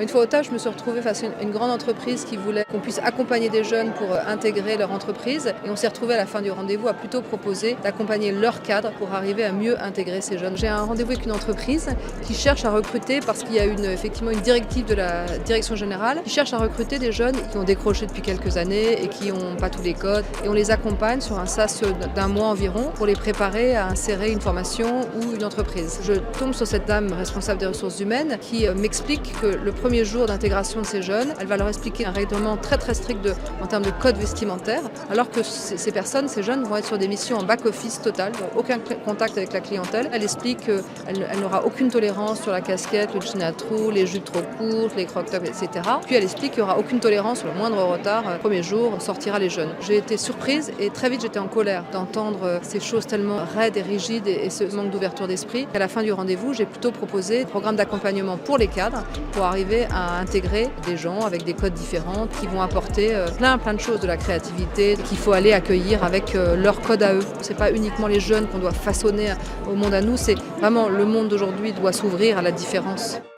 Une fois au taf, je me suis retrouvée face à une grande entreprise qui voulait qu'on puisse accompagner des jeunes pour intégrer leur entreprise. Et on s'est retrouvés à la fin du rendez-vous à plutôt proposer d'accompagner leur cadre pour arriver à mieux intégrer ces jeunes. J'ai un rendez-vous avec une entreprise qui cherche à recruter, parce qu'il y a effectivement une directive de la direction générale, qui cherche à recruter des jeunes qui ont décroché depuis quelques années et qui n'ont pas tous les codes. Et on les accompagne sur un SAS d'un mois environ pour les préparer à insérer une formation ou une entreprise. Je tombe sur cette dame responsable des ressources humaines qui m'explique que le premier jour d'intégration de ces jeunes, elle va leur expliquer un règlement très très strict en termes de code vestimentaire, alors que ces personnes, ces jeunes, vont être sur des missions en back-office total, aucun contact avec la clientèle. Elle explique qu'elle n'aura aucune tolérance sur la casquette, le jean à trous, les jupes trop courtes, les crop tops, etc. Puis elle explique qu'il n'y aura aucune tolérance sur le moindre retard. Premier jour, sortira les jeunes. J'ai été surprise et très vite j'étais en colère d'entendre ces choses tellement raides et rigides et ce manque d'ouverture d'esprit. À la fin du rendez-vous, j'ai plutôt proposé un programme d'accompagnement pour les cadres pour arriver à intégrer des gens avec des codes différents qui vont apporter plein de choses, de la créativité qu'il faut aller accueillir avec leur code à eux. C'est pas uniquement les jeunes qu'on doit façonner au monde à nous, c'est vraiment le monde d'aujourd'hui doit s'ouvrir à la différence.